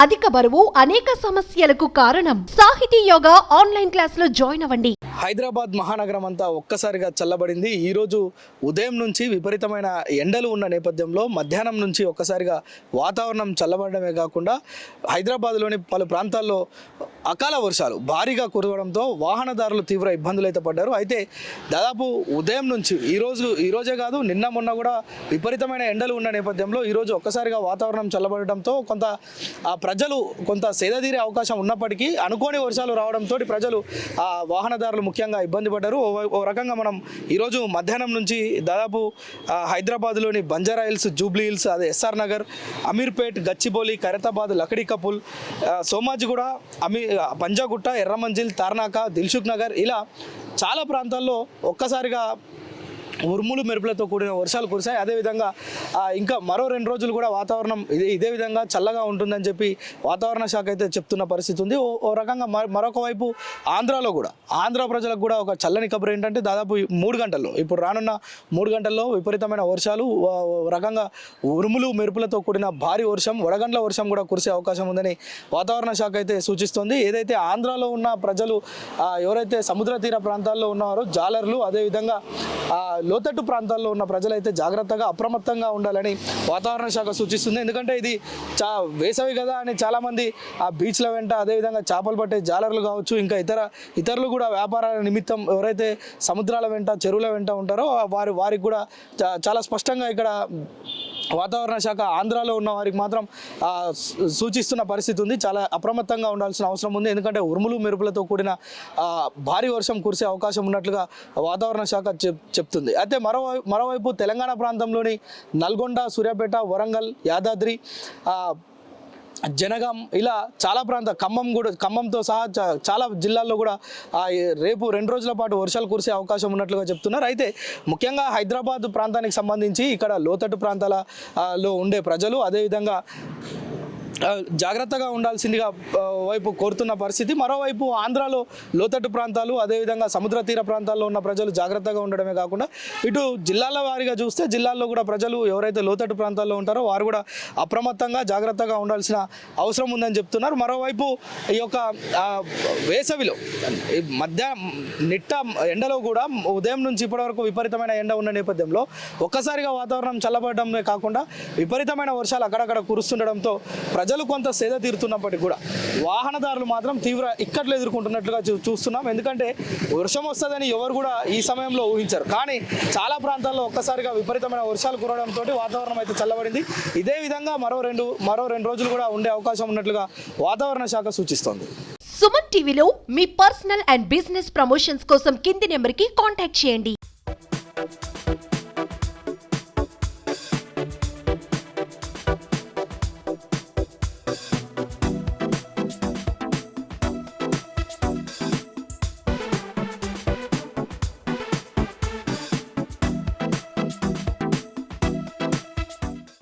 అధిక బరువు అనేక సమస్యలకు కారణం. సాహితీ యోగా ఆన్లైన్ క్లాసులో జాయిన్ అవ్వండి. హైదరాబాద్ మహానగరం అంతా ఒక్కసారిగా చల్లబడింది. ఈరోజు ఉదయం నుంచి విపరీతమైన ఎండలు ఉన్న నేపథ్యంలో మధ్యాహ్నం నుంచి ఒక్కసారిగా వాతావరణం చల్లబడమే కాకుండా హైదరాబాద్లోని పలు ప్రాంతాల్లో అకాల వర్షాలు భారీగా కురవడంతో వాహనదారులు తీవ్ర ఇబ్బందులు అయితే పడ్డారు. అయితే దాదాపు ఉదయం నుంచి ఈరోజే కాదు నిన్న మొన్న కూడా విపరీతమైన ఎండలు ఉన్న నేపథ్యంలో ఈరోజు ఒక్కసారిగా వాతావరణం చల్లబడడంతో ప్రజలు కొంత సేదతీరే అవకాశం ఉన్నప్పటికీ అనుకోని వర్షాలు రావడంతో ప్రజలు వాహనదారులు ముఖ్యంగా ఇబ్బంది పడ్డారు. ఓ రకంగా మనం ఈరోజు మధ్యాహ్నం నుంచి దాదాపు హైదరాబాద్లోని బంజారా హిల్స్, జూబ్లీ హిల్స్, అదే ఎస్ఆర్ నగర్, అమీర్పేట్, గచ్చిబౌలి, ఖైరతాబాద్, లకడీ కపుల్, సోమాజిగూడ, పంజాగుట్ట, ఎర్రమంజిల్, తార్నాక, దిల్సుఖ్ నగర్ ఇలా చాలా ప్రాంతాల్లో ఒక్కసారిగా ఉరుములు మెరుపులతో కూడిన వర్షాలు కురిశాయి. అదేవిధంగా ఇంకా మరో 2 రోజులు కూడా వాతావరణం ఇదే విధంగా చల్లగా ఉంటుందని చెప్పి వాతావరణ శాఖ అయితే చెప్తున్న పరిస్థితి ఉంది. ఓ రకంగా మరొక వైపు ఆంధ్రాలో కూడా ఆంధ్ర ప్రజలకు కూడా ఒక చల్లని కబురు ఏంటంటే దాదాపు 3 గంటల్లో ఇప్పుడు రానున్న 3 గంటల్లో విపరీతమైన వర్షాలు, రకంగా ఉరుములు మెరుపులతో కూడిన భారీ వర్షం, వడగండ్ల వర్షం కూడా కురిసే అవకాశం ఉందని వాతావరణ శాఖ అయితే సూచిస్తోంది. ఏదైతే ఆంధ్రాలో ఉన్న ప్రజలు ఎవరైతే సముద్ర తీర ప్రాంతాల్లో ఉన్నారో జాలర్లు, అదేవిధంగా లోతట్టు ప్రాంతాల్లో ఉన్న ప్రజలైతే జాగ్రత్తగా అప్రమత్తంగా ఉండాలని వాతావరణ శాఖ సూచిస్తుంది. ఎందుకంటే ఇది వేసవి కదా అని చాలామంది ఆ బీచ్ల వెంట, అదేవిధంగా చేపలు పట్టే జాలర్లు కావచ్చు, ఇంకా ఇతరులు కూడా వ్యాపారాల నిమిత్తం ఎవరైతే సముద్రాల వెంట, చెరువుల వెంట ఉంటారో వారికి కూడా చాలా స్పష్టంగా ఇక్కడ వాతావరణ శాఖ ఆంధ్రాలో ఉన్న వారికి మాత్రం సూచిస్తున్న పరిస్థితి ఉంది. చాలా అప్రమత్తంగా ఉండాల్సిన అవసరం ఉంది. ఎందుకంటే ఉరుములు మెరుపులతో కూడిన భారీ వర్షం కురిసే అవకాశం ఉన్నట్లుగా వాతావరణ శాఖ చెప్తుంది. అయితే మరోవైపు తెలంగాణ ప్రాంతంలోని నల్గొండ, సూర్యాపేట, వరంగల్, యాదాద్రి, జనగాం ఇలా చాలా ఖమ్మంతో సహా చాలా జిల్లాల్లో కూడా రేపు 2 రోజుల పాటు వర్షాలు కురిసే అవకాశం ఉన్నట్లుగా చెప్తున్నారు. అయితే ముఖ్యంగా హైదరాబాద్ ప్రాంతానికి సంబంధించి ఇక్కడ లోతట్టు ప్రాంతాలలో ఉండే ప్రజలు అదేవిధంగా జాగ్రత్తగా ఉండాల్సిందిగా వైపు కోరుతున్న పరిస్థితి. మరోవైపు ఆంధ్రాలో లోతట్టు ప్రాంతాలు, అదేవిధంగా సముద్ర తీర ప్రాంతాల్లో ఉన్న ప్రజలు జాగ్రత్తగా ఉండడమే కాకుండా ఇటు జిల్లాల వారీగా చూస్తే జిల్లాల్లో కూడా ప్రజలు ఎవరైతే లోతట్టు ప్రాంతాల్లో ఉంటారో వారు కూడా అప్రమత్తంగా జాగ్రత్తగా ఉండాల్సిన అవసరం ఉందని చెప్తున్నారు. మరోవైపు ఈ యొక్క వేసవిలో నిట్ట ఎండలో కూడా ఉదయం నుంచి ఇప్పటివరకు విపరీతమైన ఎండ ఉన్న నేపథ్యంలో ఒక్కసారిగా వాతావరణం చల్లబడడమే కాకుండా విపరీతమైన వర్షాలు అక్కడక్కడ కురుస్తుండడంతో ప్రజలు కొంత సేద తీరుతున్నప్పటికీ కూడా వాహనదారులు మాత్రం తీవ్ర ఇక్కట్లు ఎదుర్కొంటున్నట్లుగా చూస్తున్నాం. ఎందుకంటే వర్షం వస్తుందని ఎవరు కూడా ఈ సమయంలో ఊహించారు. కానీ చాలా ప్రాంతాల్లో ఒక్కసారిగా విపరీతమైన వర్షాలు కురవడంతో వాతావరణం అయితే చల్లబడింది. ఇదే విధంగా మరో రెండు రోజులు కూడా ఉండే అవకాశం ఉన్నట్లుగా వాతావరణ శాఖ సూచిస్తోంది. సుమన్ టీవీలో మీ పర్సనల్ అండ్ బిజినెస్ ప్రమోషన్స్ కోసం కింది నెంబర్కి కాంటాక్ట్ చేయండి.